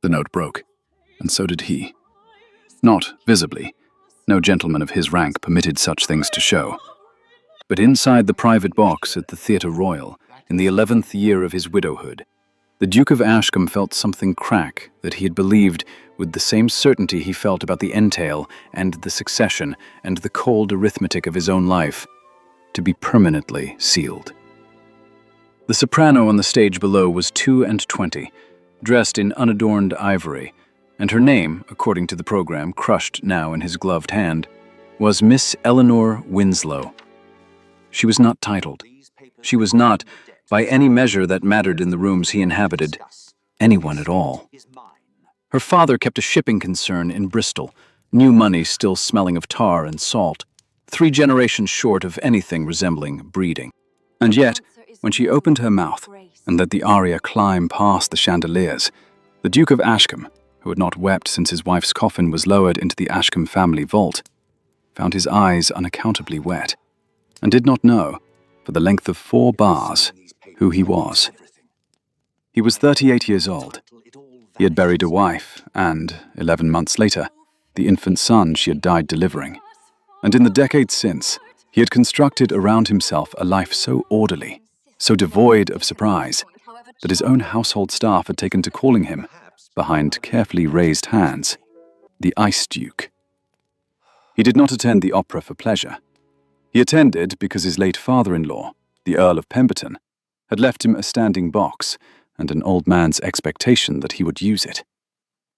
The note broke, and so did he. Not visibly. No gentleman of his rank permitted such things to show. But inside the private box at the Theatre Royal, in the 11th year of his widowhood, the Duke of Ashcombe felt something crack that he had believed with the same certainty he felt about the entail and the succession and the cold arithmetic of his own life, to be permanently sealed. The soprano on the stage below was 22, dressed in unadorned ivory, and her name, according to the program crushed now in his gloved hand, was Miss Eleanor Winslow. She was not titled. She was not, by any measure that mattered in the rooms he inhabited, anyone at all. Her father kept a shipping concern in Bristol, new money still smelling of tar and salt, 3 generations short of anything resembling breeding. And yet, when she opened her mouth and let the aria climb past the chandeliers, the Duke of Ashcombe, who had not wept since his wife's coffin was lowered into the Ashcombe family vault, found his eyes unaccountably wet, and did not know, for the length of 4 bars, who he was. He was 38 years old. He had buried a wife and, 11 months later, the infant son she had died delivering. And in the decades since, he had constructed around himself a life so orderly, so devoid of surprise, that his own household staff had taken to calling him, behind carefully raised hands, the Ice Duke. He did not attend the opera for pleasure. He attended because his late father-in-law, the Earl of Pemberton, had left him a standing box and an old man's expectation that he would use it.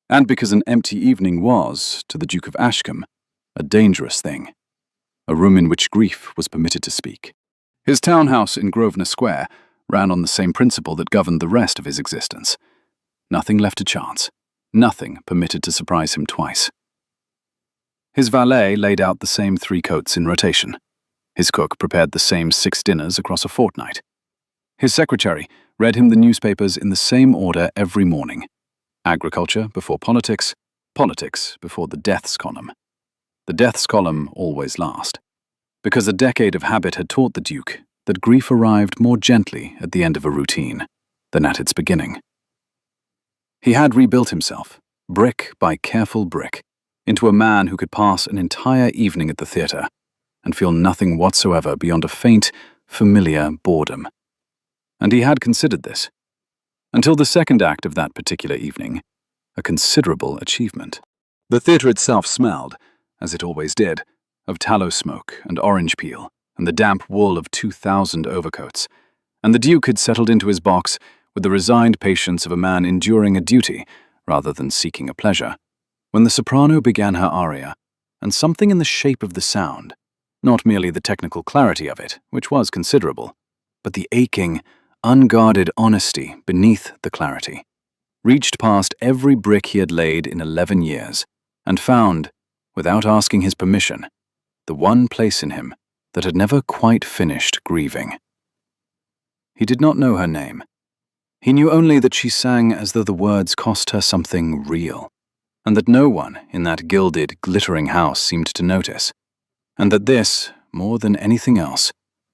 And because an empty evening was, to the Duke of Ashcombe, a dangerous thing, a room in which grief was permitted to speak. His townhouse in Grosvenor Square ran on the same principle that governed the rest of his existence. Nothing left to chance, nothing permitted to surprise him twice. His valet laid out the same 3 coats in rotation. His cook prepared the same 6 dinners across a fortnight. His secretary read him the newspapers in the same order every morning. Agriculture before politics, politics before the deaths column. The deaths column always last, because a decade of habit had taught the Duke that grief arrived more gently at the end of a routine than at its beginning. He had rebuilt himself, brick by careful brick, into a man who could pass an entire evening at the theatre and feel nothing whatsoever beyond a faint, familiar boredom. And he had considered this, until the second act of that particular evening, a considerable achievement. The theatre itself smelled, as it always did, of tallow smoke and orange peel and the damp wool of 2,000 overcoats, and the Duke had settled into his box with the resigned patience of a man enduring a duty rather than seeking a pleasure, when the soprano began her aria, and something in the shape of the sound, not merely the technical clarity of it, which was considerable, but the aching, unguarded honesty beneath the clarity, reached past every brick he had laid in 11 years, and found, without asking his permission, the one place in him that had never quite finished grieving. He did not know her name. He knew only that she sang as though the words cost her something real, and that no one in that gilded, glittering house seemed to notice, and that this, more than anything else,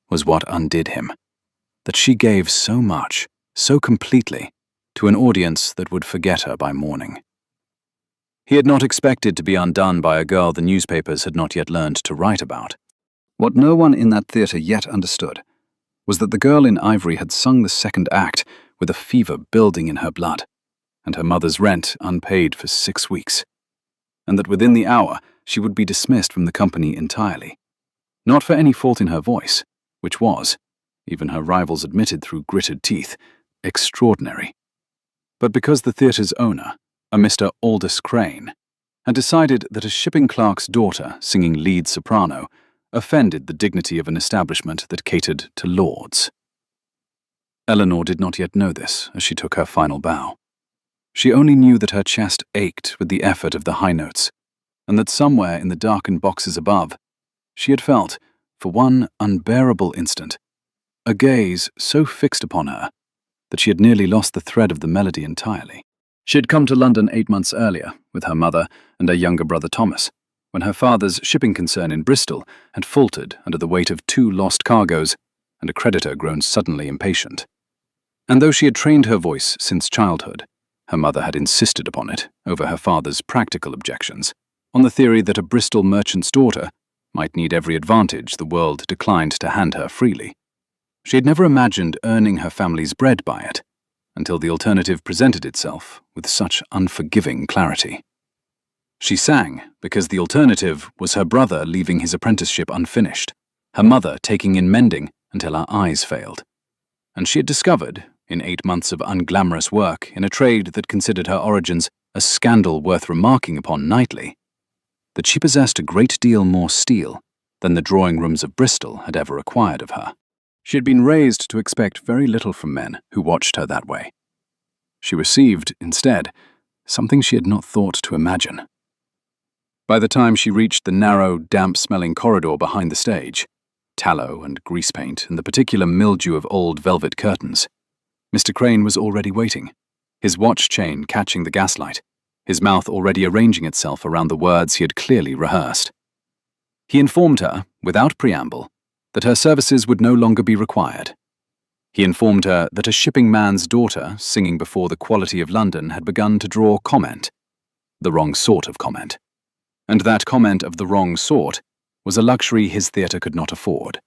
was what undid him, that she gave so much, so completely, to an audience that would forget her by morning. He had not expected to be undone by a girl the newspapers had not yet learned to write about. What no one in that theatre yet understood was that the girl in ivory had sung the second act with a fever building in her blood, and her mother's rent unpaid for 6 weeks, and that within the hour she would be dismissed from the company entirely, not for any fault in her voice, which was, even her rivals admitted through gritted teeth, extraordinary, but because the theatre's owner, a Mr. Aldous Crane, had decided that a shipping clerk's daughter singing lead soprano offended the dignity of an establishment that catered to lords. Eleanor did not yet know this as she took her final bow. She only knew that her chest ached with the effort of the high notes, and that somewhere in the darkened boxes above, she had felt, for one unbearable instant, a gaze so fixed upon her that she had nearly lost the thread of the melody entirely. She had come to London 8 months earlier with her mother and her younger brother Thomas, when her father's shipping concern in Bristol had faltered under the weight of 2 lost cargoes and a creditor grown suddenly impatient. And though she had trained her voice since childhood, Her mother had insisted upon it over her father's practical objections, on the theory that a Bristol merchant's daughter might need every advantage the world declined to hand her freely. She had never imagined earning her family's bread by it, until the alternative presented itself with such unforgiving clarity. She sang because the alternative was her brother leaving his apprenticeship unfinished, her mother taking in mending until her eyes failed. And she had discovered, in 8 months of unglamorous work in a trade that considered her origins a scandal worth remarking upon nightly, that she possessed a great deal more steel than the drawing rooms of Bristol had ever required of her. She had been raised to expect very little from men who watched her that way. She received, instead, something she had not thought to imagine. By the time she reached the narrow, damp-smelling corridor behind the stage, tallow and grease paint and the particular mildew of old velvet curtains, Mr. Crane was already waiting, his watch chain catching the gaslight, his mouth already arranging itself around the words he had clearly rehearsed. He informed her, without preamble, that her services would no longer be required. He informed her that a shipping man's daughter singing before the quality of London had begun to draw comment, the wrong sort of comment, and that comment of the wrong sort was a luxury his theatre could not afford.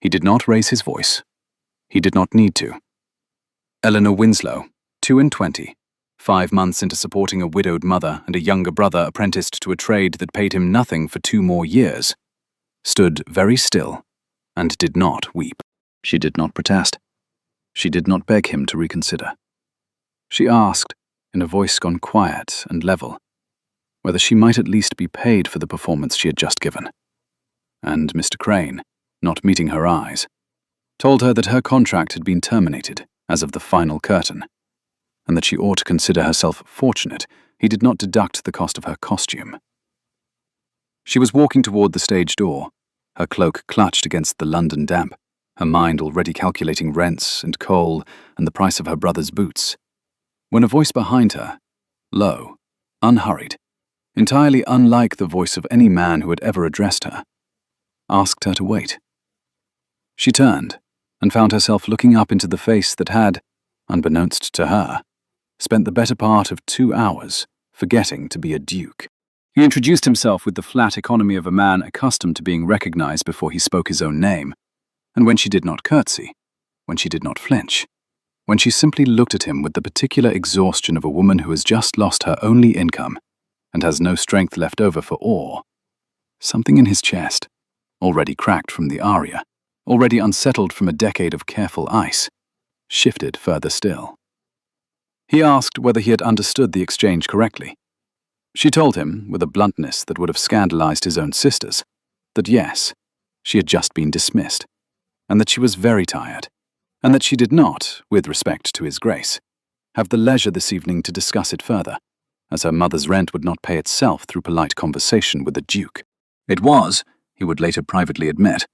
He did not raise his voice. He did not need to. Eleanor Winslow, 22, 5 months into supporting a widowed mother and a younger brother apprenticed to a trade that paid him nothing for 2 more years, stood very still and did not weep. She did not protest. She did not beg him to reconsider. She asked, in a voice gone quiet and level, whether she might at least be paid for the performance she had just given. And Mr. Crane, not meeting her eyes, told her that her contract had been terminated as of the final curtain, and that she ought to consider herself fortunate he did not deduct the cost of her costume. She was walking toward the stage door, her cloak clutched against the London damp, her mind already calculating rents and coal and the price of her brother's boots, when a voice behind her, low, unhurried, entirely unlike the voice of any man who had ever addressed her, asked her to wait. She turned and found herself looking up into the face that had, unbeknownst to her, spent the better part of 2 hours forgetting to be a duke. He introduced himself with the flat economy of a man accustomed to being recognized before he spoke his own name, and when she did not curtsy, when she did not flinch, when she simply looked at him with the particular exhaustion of a woman who has just lost her only income and has no strength left over for awe, something in his chest, already cracked from the aria, already unsettled from a decade of careful ice, shifted further still. He asked whether he had understood the exchange correctly. She told him, with a bluntness that would have scandalized his own sisters, that yes, she had just been dismissed, and that she was very tired, and that she did not, with respect to his grace, have the leisure this evening to discuss it further, as her mother's rent would not pay itself through polite conversation with the Duke. It was, he would later privately admit,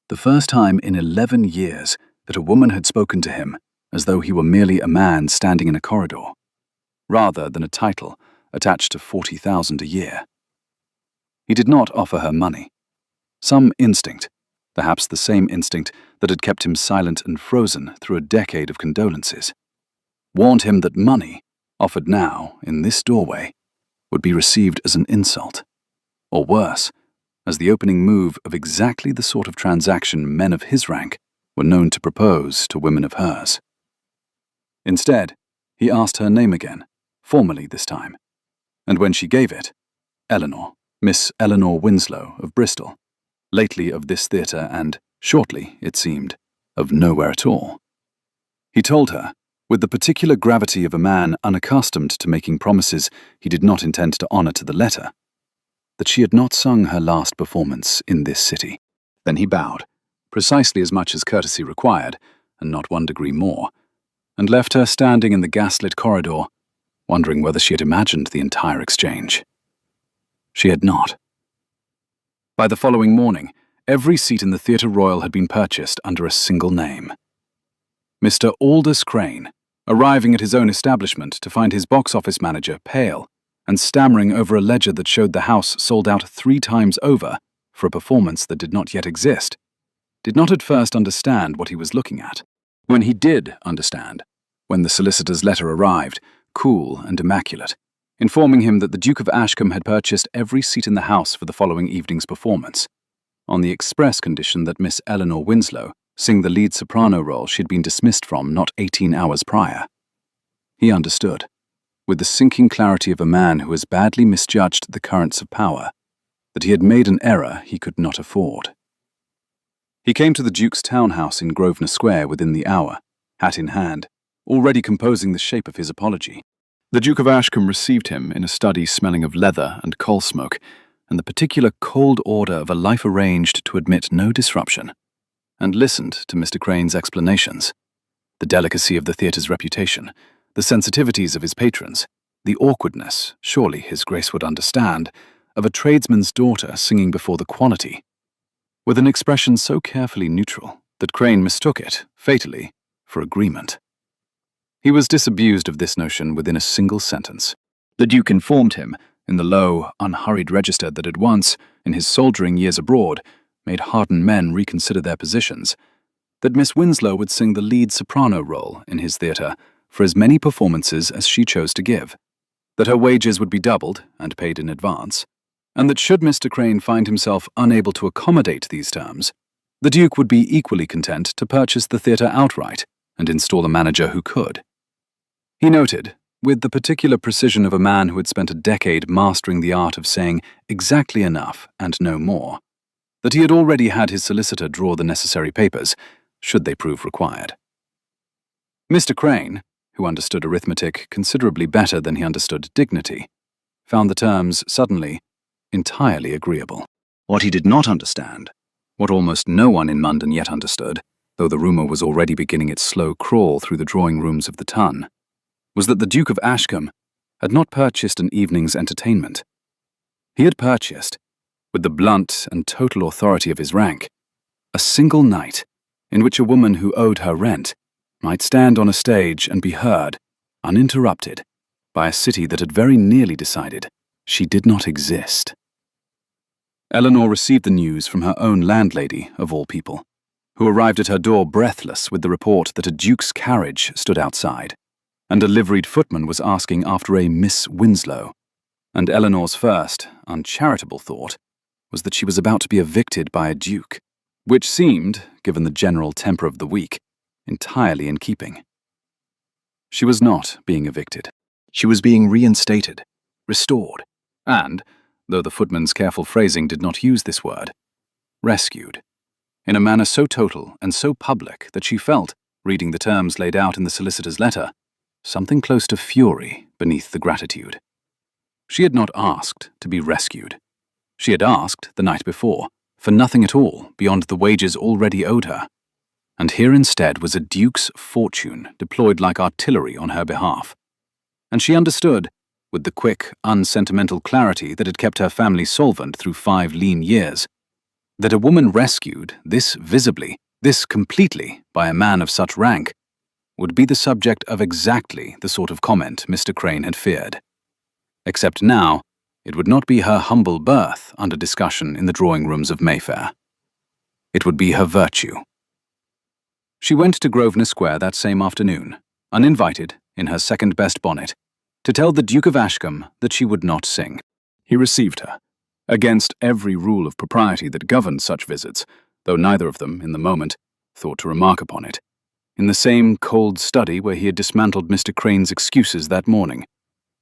the first time in 11 years that a woman had spoken to him as though he were merely a man standing in a corridor, rather than a title attached to 40,000 a year. He did not offer her money. Some instinct, perhaps the same instinct that had kept him silent and frozen through a decade of condolences, warned him that money, offered now in this doorway, would be received as an insult, or worse, as the opening move of exactly the sort of transaction men of his rank were known to propose to women of hers. Instead, he asked her name again, formally this time, and when she gave it, Eleanor, Miss Eleanor Winslow of Bristol, lately of this theatre and, shortly, it seemed, of nowhere at all, he told her, with the particular gravity of a man unaccustomed to making promises he did not intend to honour to the letter, that she had not sung her last performance in this city. Then he bowed, precisely as much as courtesy required, and not 1 degree more, and left her standing in the gaslit corridor, wondering whether she had imagined the entire exchange. She had not. By the following morning, every seat in the Theatre Royal had been purchased under a single name. Mr. Aldous Crane, arriving at his own establishment to find his box office manager pale and stammering over a ledger that showed the house sold out 3 times over for a performance that did not yet exist, did not at first understand what he was looking at. When he did understand, when the solicitor's letter arrived, cool and immaculate, informing him that the Duke of Ashcombe had purchased every seat in the house for the following evening's performance, on the express condition that Miss Eleanor Winslow sing the lead soprano role she'd been dismissed from not 18 hours prior. He understood, with the sinking clarity of a man who has badly misjudged the currents of power, that he had made an error he could not afford. He came to the Duke's townhouse in Grosvenor Square within the hour, hat in hand, already composing the shape of his apology. The Duke of Ashcombe received him in a study smelling of leather and coal smoke, and the particular cold order of a life arranged to admit no disruption, and listened to Mr. Crane's explanations. The delicacy of the theatre's reputation, the sensitivities of his patrons, the awkwardness, surely His Grace would understand, of a tradesman's daughter singing before the quality, with an expression so carefully neutral that Crane mistook it, fatally, for agreement. He was disabused of this notion within a single sentence. The Duke informed him, in the low, unhurried register that had once, in his soldiering years abroad, made hardened men reconsider their positions, that Miss Winslow would sing the lead soprano role in his theatre for as many performances as she chose to give, that her wages would be doubled and paid in advance, and that should Mr. Crane find himself unable to accommodate these terms, the Duke would be equally content to purchase the theatre outright and install a manager who could. He noted, with the particular precision of a man who had spent a decade mastering the art of saying exactly enough and no more, that he had already had his solicitor draw the necessary papers, should they prove required. Mr. Crane, who understood arithmetic considerably better than he understood dignity, found the terms suddenly entirely agreeable. What he did not understand, what almost no one in London yet understood, though the rumour was already beginning its slow crawl through the drawing rooms of the Tun, was that the Duke of Ashcombe had not purchased an evening's entertainment. He had purchased, with the blunt and total authority of his rank, a single night in which a woman who owed her rent might stand on a stage and be heard, uninterrupted, by a city that had very nearly decided she did not exist. Eleanor received the news from her own landlady, of all people, who arrived at her door breathless with the report that a duke's carriage stood outside, and a liveried footman was asking after a Miss Winslow, and Eleanor's first, uncharitable thought was that she was about to be evicted by a duke, which seemed, given the general temper of the week, entirely in keeping. She was not being evicted. She was being reinstated, restored, and, though the footman's careful phrasing did not use this word, rescued, in a manner so total and so public that she felt, reading the terms laid out in the solicitor's letter, something close to fury beneath the gratitude. She had not asked to be rescued. She had asked, the night before, for nothing at all beyond the wages already owed her. And here instead was a duke's fortune deployed like artillery on her behalf. And she understood, with the quick, unsentimental clarity that had kept her family solvent through 5 lean years, that a woman rescued, this visibly, this completely, by a man of such rank, would be the subject of exactly the sort of comment Mr. Crane had feared. Except now, it would not be her humble birth under discussion in the drawing rooms of Mayfair. It would be her virtue. She went to Grosvenor Square that same afternoon, uninvited, in her second-best bonnet, to tell the Duke of Ashcombe that she would not sing. He received her, against every rule of propriety that governed such visits, though neither of them, in the moment, thought to remark upon it, in the same cold study where he had dismantled Mr. Crane's excuses that morning,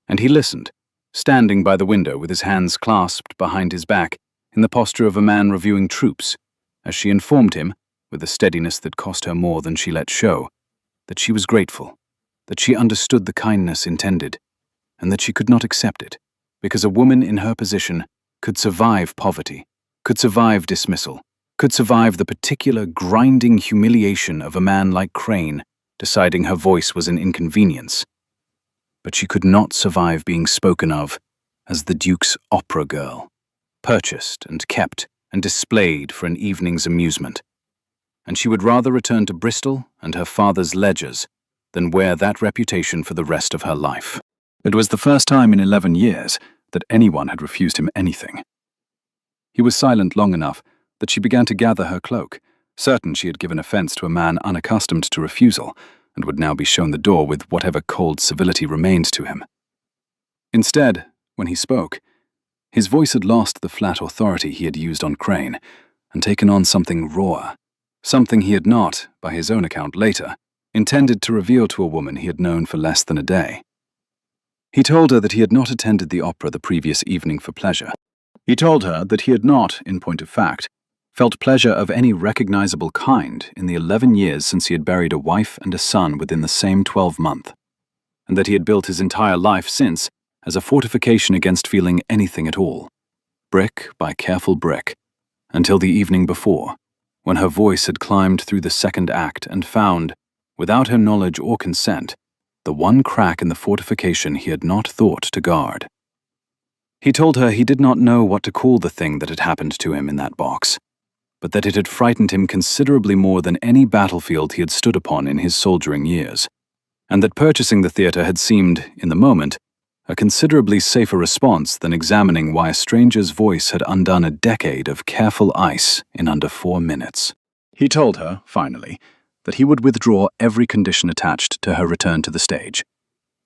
and he listened, standing by the window with his hands clasped behind his back in the posture of a man reviewing troops, as she informed him, with a steadiness that cost her more than she let show, that she was grateful, that she understood the kindness intended, and that she could not accept it, because a woman in her position could survive poverty, could survive dismissal, could survive the particular grinding humiliation of a man like Crane deciding her voice was an inconvenience. But she could not survive being spoken of as the Duke's opera girl, purchased and kept and displayed for an evening's amusement. And she would rather return to Bristol and her father's ledgers than wear that reputation for the rest of her life. It was the first time in 11 years that anyone had refused him anything. He was silent long enough that she began to gather her cloak, certain she had given offence to a man unaccustomed to refusal, and would now be shown the door with whatever cold civility remained to him. Instead, when he spoke, his voice had lost the flat authority he had used on Crane and taken on something rawer, something he had not, by his own account later, intended to reveal to a woman he had known for less than a day. He told her that he had not attended the opera the previous evening for pleasure. He told her that he had not, in point of fact, felt pleasure of any recognizable kind in the 11 years since he had buried a wife and a son within the same 12-month, and that he had built his entire life since as a fortification against feeling anything at all, brick by careful brick, until the evening before, when her voice had climbed through the second act and found, without her knowledge or consent, the one crack in the fortification he had not thought to guard. He told her he did not know what to call the thing that had happened to him in that box, but that it had frightened him considerably more than any battlefield he had stood upon in his soldiering years, and that purchasing the theatre had seemed, in the moment, a considerably safer response than examining why a stranger's voice had undone a decade of careful ice in under 4 minutes. He told her, finally, that he would withdraw every condition attached to her return to the stage.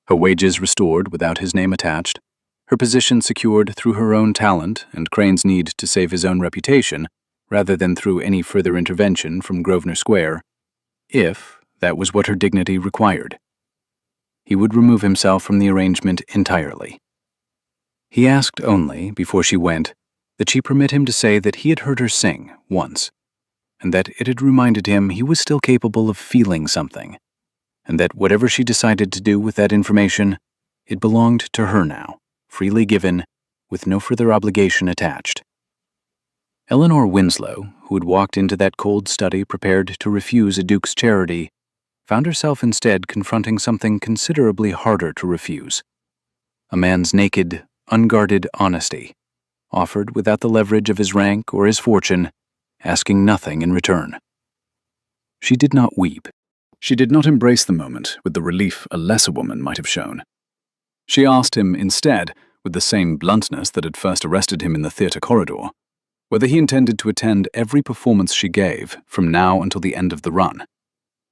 Her wages restored without his name attached, her position secured through her own talent and Crane's need to save his own reputation, rather than through any further intervention from Grosvenor Square, if that was what her dignity required. He would remove himself from the arrangement entirely. He asked only, before she went, that she permit him to say that he had heard her sing once, and that it had reminded him he was still capable of feeling something, and that whatever she decided to do with that information, it belonged to her now, freely given, with no further obligation attached. Eleanor Winslow, who had walked into that cold study prepared to refuse a duke's charity, found herself instead confronting something considerably harder to refuse. A man's naked, unguarded honesty, offered without the leverage of his rank or his fortune, asking nothing in return. She did not weep. She did not embrace the moment with the relief a lesser woman might have shown. She asked him instead, with the same bluntness that had first arrested him in the theatre corridor, whether he intended to attend every performance she gave from now until the end of the run.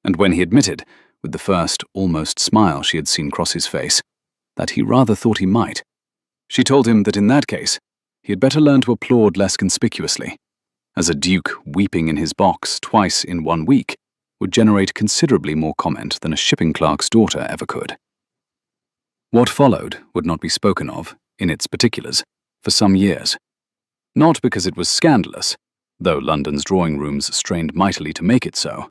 And when he admitted, with the first almost smile she had seen cross his face, that he rather thought he might, she told him that in that case he had better learn to applaud less conspicuously, as a duke weeping in his box twice in 1 week would generate considerably more comment than a shipping clerk's daughter ever could. What followed would not be spoken of, in its particulars, for some years. Not because it was scandalous, though London's drawing rooms strained mightily to make it so,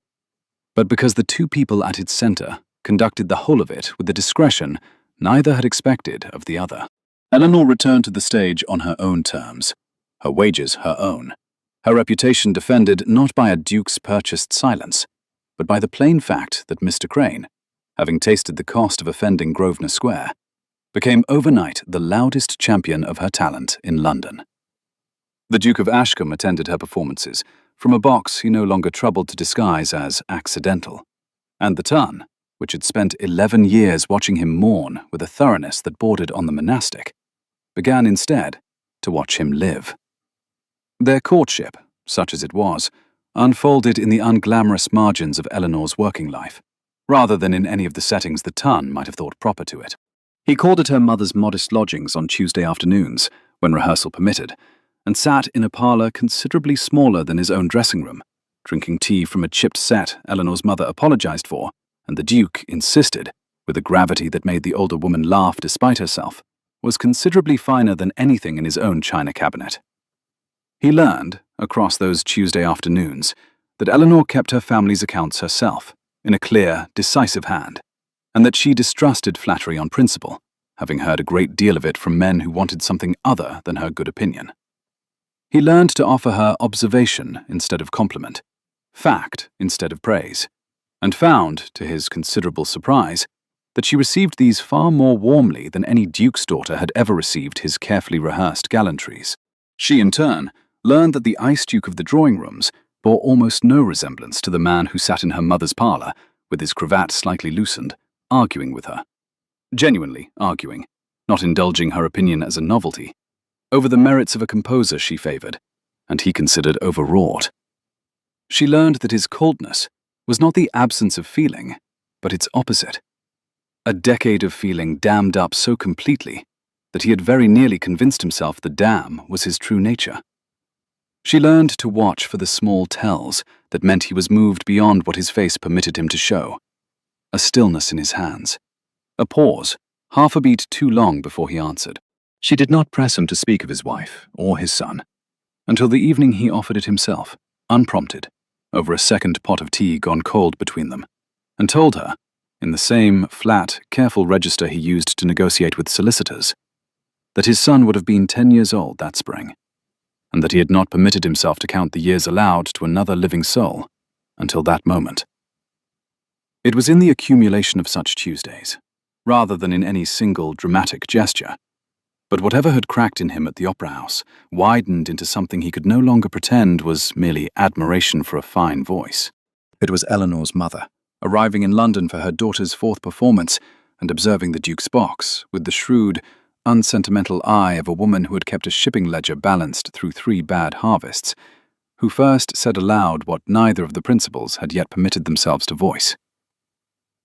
but because the two people at its centre conducted the whole of it with the discretion neither had expected of the other. Eleanor returned to the stage on her own terms, her wages her own, her reputation defended not by a duke's purchased silence, but by the plain fact that Mr. Crane, having tasted the cost of offending Grosvenor Square, became overnight the loudest champion of her talent in London. The Duke of Ashcombe attended her performances from a box he no longer troubled to disguise as accidental, and the Ton, which had spent 11 years watching him mourn with a thoroughness that bordered on the monastic, began instead to watch him live. Their courtship, such as it was, unfolded in the unglamorous margins of Eleanor's working life, rather than in any of the settings the Ton might have thought proper to it. He called at her mother's modest lodgings on Tuesday afternoons, when rehearsal permitted, and sat in a parlour considerably smaller than his own dressing room, drinking tea from a chipped set Eleanor's mother apologized for, and the Duke insisted, with a gravity that made the older woman laugh despite herself, was considerably finer than anything in his own china cabinet. He learned, across those Tuesday afternoons, that Eleanor kept her family's accounts herself, in a clear, decisive hand, and that she distrusted flattery on principle, having heard a great deal of it from men who wanted something other than her good opinion. He learned to offer her observation instead of compliment, fact instead of praise, and found, to his considerable surprise, that she received these far more warmly than any duke's daughter had ever received his carefully rehearsed gallantries. She, in turn, learned that the ice duke of the drawing rooms bore almost no resemblance to the man who sat in her mother's parlour, with his cravat slightly loosened, arguing with her. Genuinely arguing, not indulging her opinion as a novelty, over the merits of a composer she favoured, and he considered overwrought. She learned that his coldness was not the absence of feeling, but its opposite. A decade of feeling dammed up so completely that he had very nearly convinced himself the dam was his true nature. She learned to watch for the small tells that meant he was moved beyond what his face permitted him to show. A stillness in his hands. A pause, half a beat too long before he answered. She did not press him to speak of his wife or his son, until the evening he offered it himself, unprompted, over a second pot of tea gone cold between them, and told her, in the same flat, careful register he used to negotiate with solicitors, that his son would have been 10 years old that spring, and that he had not permitted himself to count the years allowed to another living soul until that moment. It was in the accumulation of such Tuesdays, rather than in any single dramatic gesture, but whatever had cracked in him at the Opera House widened into something he could no longer pretend was merely admiration for a fine voice. It was Eleanor's mother, arriving in London for her daughter's 4th performance and observing the Duke's box with the shrewd, unsentimental eye of a woman who had kept a shipping ledger balanced through 3 bad harvests, who first said aloud what neither of the principals had yet permitted themselves to voice.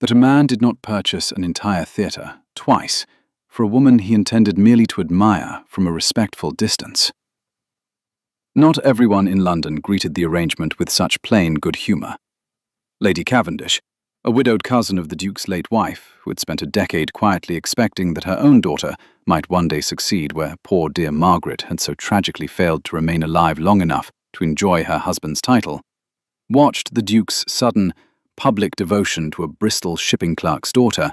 That a man did not purchase an entire theatre, twice, for a woman he intended merely to admire from a respectful distance. Not everyone in London greeted the arrangement with such plain good humour. Lady Cavendish, a widowed cousin of the Duke's late wife, who had spent a decade quietly expecting that her own daughter might one day succeed where poor dear Margaret had so tragically failed to remain alive long enough to enjoy her husband's title, watched the Duke's sudden, public devotion to a Bristol shipping clerk's daughter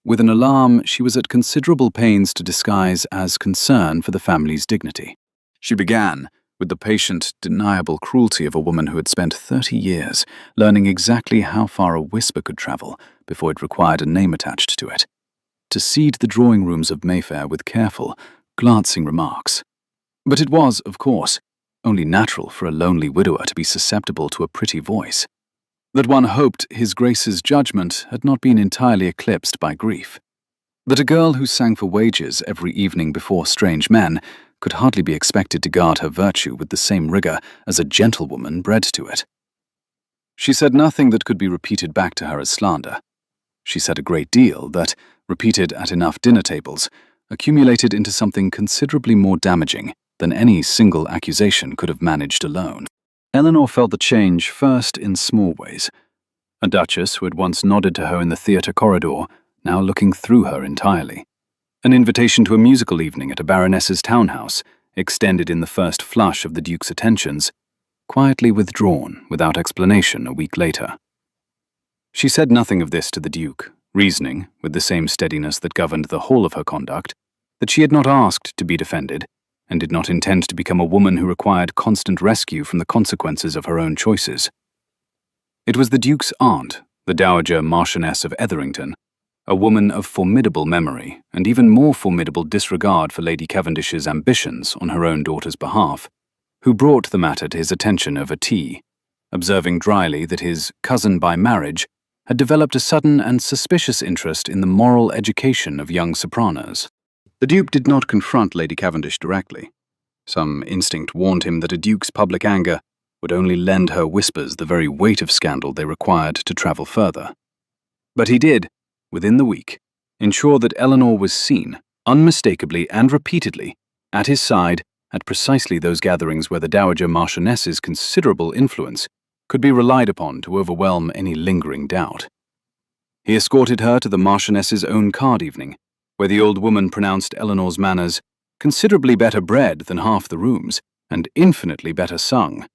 with an alarm she was at considerable pains to disguise as concern for the family's dignity. She began with the patient, deniable cruelty of a woman who had spent 30 years learning exactly how far a whisper could travel before it required a name attached to it, to seed the drawing rooms of Mayfair with careful, glancing remarks. But it was, of course, only natural for a lonely widower to be susceptible to a pretty voice. That one hoped His Grace's judgment had not been entirely eclipsed by grief. That a girl who sang for wages every evening before strange men could hardly be expected to guard her virtue with the same rigour as a gentlewoman bred to it. She said nothing that could be repeated back to her as slander. She said a great deal that, repeated at enough dinner tables, accumulated into something considerably more damaging than any single accusation could have managed alone. Eleanor felt the change first in small ways. A duchess who had once nodded to her in the theatre corridor, now looking through her entirely. An invitation to a musical evening at a baroness's townhouse, extended in the first flush of the Duke's attentions, quietly withdrawn without explanation a week later. She said nothing of this to the Duke, reasoning, with the same steadiness that governed the whole of her conduct, that she had not asked to be defended, and did not intend to become a woman who required constant rescue from the consequences of her own choices. It was the Duke's aunt, the Dowager Marchioness of Etherington, a woman of formidable memory and even more formidable disregard for Lady Cavendish's ambitions on her own daughter's behalf, who brought the matter to his attention over tea, observing dryly that his cousin by marriage had developed a sudden and suspicious interest in the moral education of young sopranos. The Duke did not confront Lady Cavendish directly. Some instinct warned him that a Duke's public anger would only lend her whispers the very weight of scandal they required to travel further. But he did, within the week, ensure that Eleanor was seen, unmistakably and repeatedly, at his side at precisely those gatherings where the Dowager Marchioness's considerable influence could be relied upon to overwhelm any lingering doubt. He escorted her to the Marchioness's own card evening, where the old woman pronounced Eleanor's manners considerably better bred than half the rooms, and infinitely better sung,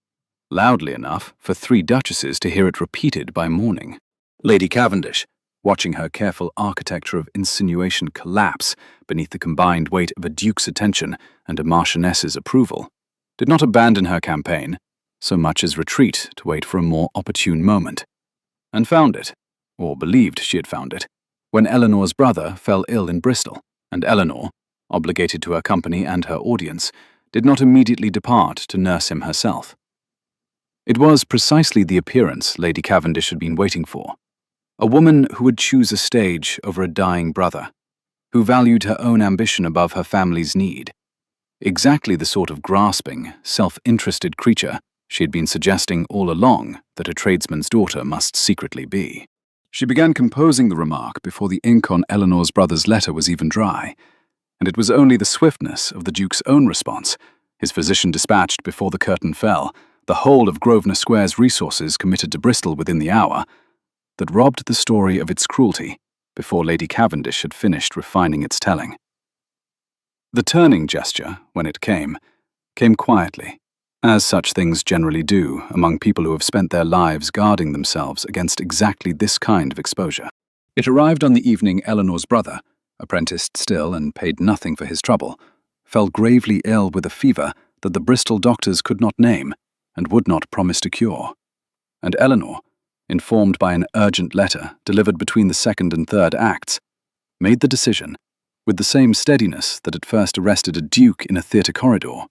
loudly enough for 3 duchesses to hear it repeated by morning. Lady Cavendish, watching her careful architecture of insinuation collapse beneath the combined weight of a Duke's attention and a Marchioness's approval, did not abandon her campaign, so much as retreat to wait for a more opportune moment, and found it, or believed she had found it, when Eleanor's brother fell ill in Bristol, and Eleanor, obligated to her company and her audience, did not immediately depart to nurse him herself. It was precisely the appearance Lady Cavendish had been waiting for, a woman who would choose a stage over a dying brother, who valued her own ambition above her family's need, exactly the sort of grasping, self-interested creature she had been suggesting all along that a tradesman's daughter must secretly be. She began composing the remark before the ink on Eleanor's brother's letter was even dry, and it was only the swiftness of the Duke's own response, his physician dispatched before the curtain fell, the whole of Grosvenor Square's resources committed to Bristol within the hour, that robbed the story of its cruelty before Lady Cavendish had finished refining its telling. The turning gesture, when it came quietly, as such things generally do among people who have spent their lives guarding themselves against exactly this kind of exposure. It arrived on the evening Eleanor's brother, apprenticed still and paid nothing for his trouble, fell gravely ill with a fever that the Bristol doctors could not name and would not promise to cure. And Eleanor, informed by an urgent letter delivered between the second and third acts, made the decision, with the same steadiness that had first arrested a duke in a theatre corridor,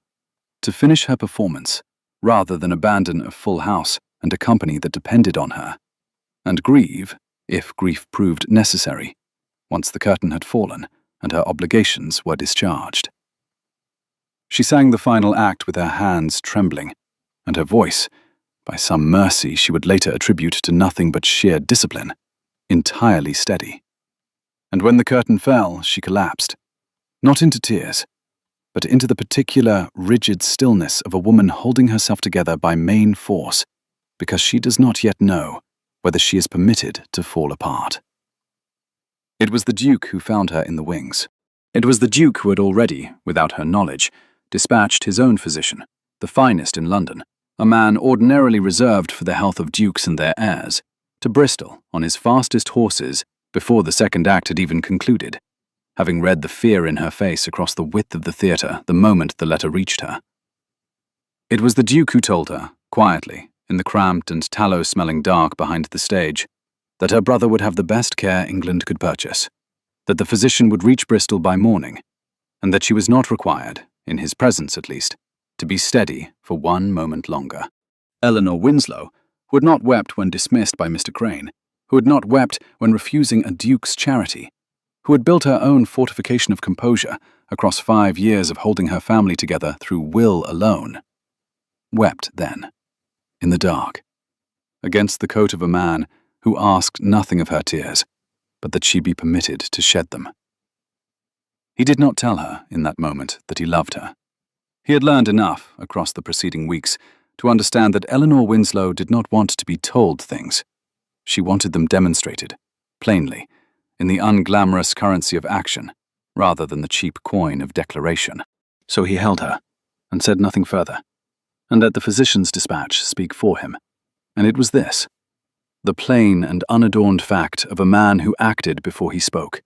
to finish her performance rather than abandon a full house and a company that depended on her, and grieve, if grief proved necessary, once the curtain had fallen and her obligations were discharged. She sang the final act with her hands trembling, and her voice, by some mercy she would later attribute to nothing but sheer discipline, entirely steady. And when the curtain fell, she collapsed, not into tears, but into the particular, rigid stillness of a woman holding herself together by main force, because she does not yet know whether she is permitted to fall apart. It was the Duke who found her in the wings. It was the Duke who had already, without her knowledge, dispatched his own physician, the finest in London, a man ordinarily reserved for the health of dukes and their heirs, to Bristol on his fastest horses before the second act had even concluded, having read the fear in her face across the width of the theatre the moment the letter reached her. It was the Duke who told her, quietly, in the cramped and tallow-smelling dark behind the stage, that her brother would have the best care England could purchase, that the physician would reach Bristol by morning, and that she was not required, in his presence at least, to be steady for one moment longer. Eleanor Winslow, who had not wept when dismissed by Mr. Crane, who had not wept when refusing a duke's charity, who had built her own fortification of composure across 5 years of holding her family together through will alone, wept then, in the dark, against the coat of a man who asked nothing of her tears, but that she be permitted to shed them. He did not tell her, in that moment, that he loved her. He had learned enough, across the preceding weeks, to understand that Eleanor Winslow did not want to be told things. She wanted them demonstrated, plainly, in the unglamorous currency of action, rather than the cheap coin of declaration. So he held her, and said nothing further, and let the physician's dispatch speak for him. And it was this, the plain and unadorned fact of a man who acted before he spoke,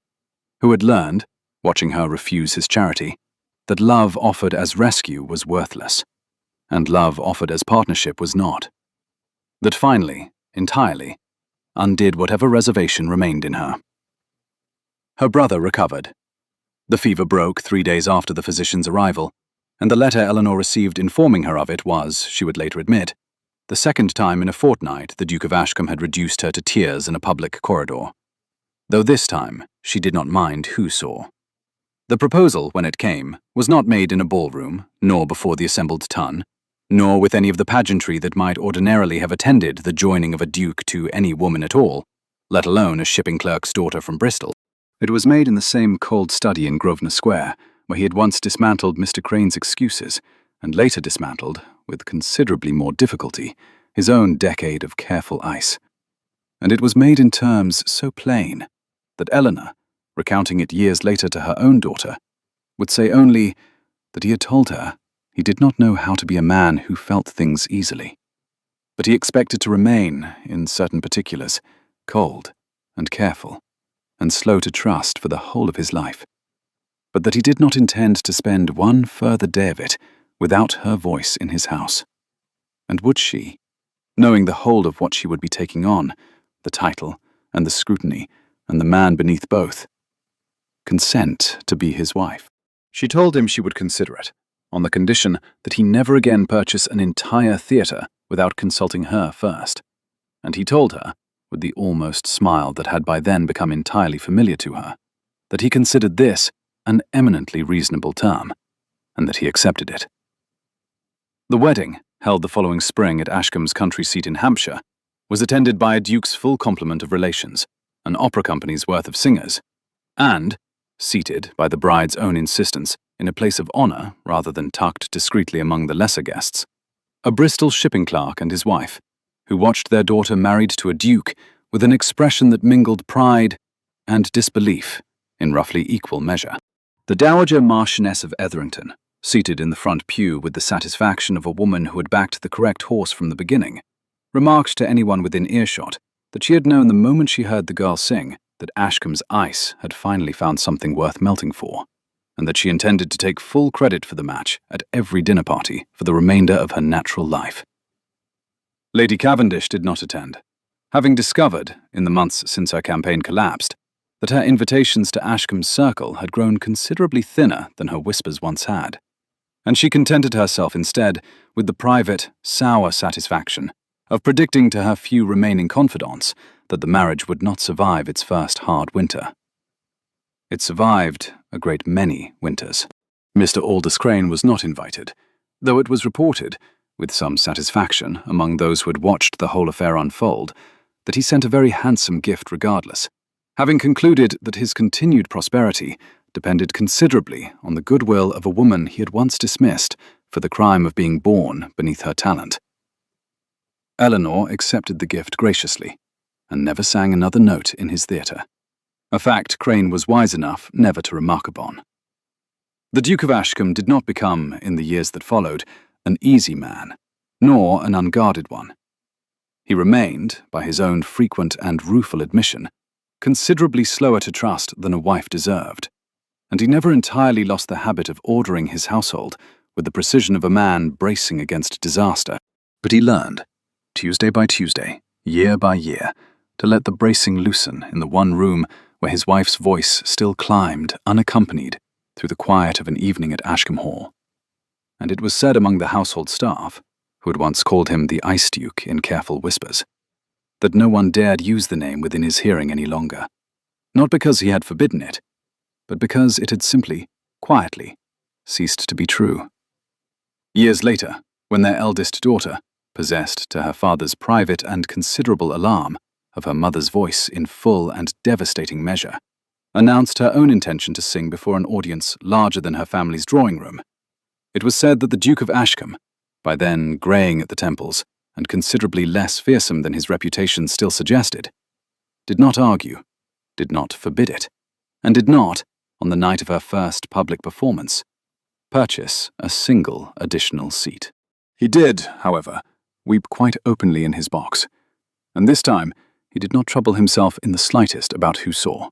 who had learned, watching her refuse his charity, that love offered as rescue was worthless, and love offered as partnership was not. That finally, entirely, undid whatever reservation remained in her. Her brother recovered. The fever broke 3 days after the physician's arrival, and the letter Eleanor received informing her of it was, she would later admit, the second time in a fortnight the Duke of Ashcombe had reduced her to tears in a public corridor, though this time she did not mind who saw. The proposal, when it came, was not made in a ballroom, nor before the assembled ton, nor with any of the pageantry that might ordinarily have attended the joining of a duke to any woman at all, let alone a shipping clerk's daughter from Bristol. It was made in the same cold study in Grosvenor Square, where he had once dismantled Mr. Crane's excuses, and later dismantled, with considerably more difficulty, his own decade of careful ice. And it was made in terms so plain that Eleanor, recounting it years later to her own daughter, would say only that he had told her he did not know how to be a man who felt things easily, but he expected to remain, in certain particulars, cold and careful, and slow to trust for the whole of his life, but that he did not intend to spend one further day of it without her voice in his house. And would she, knowing the hold of what she would be taking on, the title and the scrutiny and the man beneath both, consent to be his wife? She told him she would consider it, on the condition that he never again purchase an entire theatre without consulting her first, and he told her, with the almost smile that had by then become entirely familiar to her, that he considered this an eminently reasonable term, and that he accepted it. The wedding, held the following spring at Ashcombe's country seat in Hampshire, was attended by a duke's full complement of relations, an opera company's worth of singers, and, seated by the bride's own insistence in a place of honor rather than tucked discreetly among the lesser guests, a Bristol shipping clerk and his wife, who watched their daughter married to a duke with an expression that mingled pride and disbelief in roughly equal measure. The Dowager Marchioness of Etherington, seated in the front pew with the satisfaction of a woman who had backed the correct horse from the beginning, remarked to anyone within earshot that she had known the moment she heard the girl sing that Ashcombe's ice had finally found something worth melting for, and that she intended to take full credit for the match at every dinner party for the remainder of her natural life. Lady Cavendish did not attend, having discovered, in the months since her campaign collapsed, that her invitations to Ashcombe's circle had grown considerably thinner than her whispers once had, and she contented herself instead with the private, sour satisfaction of predicting to her few remaining confidants that the marriage would not survive its first hard winter. It survived a great many winters. Mr. Aldous Crane was not invited, though it was reported, with some satisfaction among those who had watched the whole affair unfold, that he sent a very handsome gift regardless, having concluded that his continued prosperity depended considerably on the goodwill of a woman he had once dismissed for the crime of being born beneath her talent. Eleanor accepted the gift graciously, and never sang another note in his theatre, a fact Crane was wise enough never to remark upon. The Duke of Ashcombe did not become, in the years that followed, an easy man, nor an unguarded one. He remained, by his own frequent and rueful admission, considerably slower to trust than a wife deserved, and he never entirely lost the habit of ordering his household with the precision of a man bracing against disaster. But he learned, Tuesday by Tuesday, year by year, to let the bracing loosen in the one room where his wife's voice still climbed, unaccompanied, through the quiet of an evening at Ashcombe Hall. And it was said among the household staff, who had once called him the Ice Duke in careful whispers, that no one dared use the name within his hearing any longer, not because he had forbidden it, but because it had simply, quietly, ceased to be true. Years later, when their eldest daughter, possessed to her father's private and considerable alarm of her mother's voice in full and devastating measure, announced her own intention to sing before an audience larger than her family's drawing room, it was said that the Duke of Ashcombe, by then greying at the temples and considerably less fearsome than his reputation still suggested, did not argue, did not forbid it, and did not, on the night of her first public performance, purchase a single additional seat. He did, however, weep quite openly in his box, and this time he did not trouble himself in the slightest about who saw.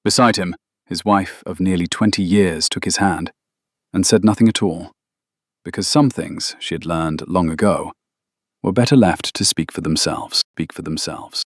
Beside him, his wife of nearly 20 years took his hand and said nothing at all, because some things she had learned long ago were better left to speak for themselves.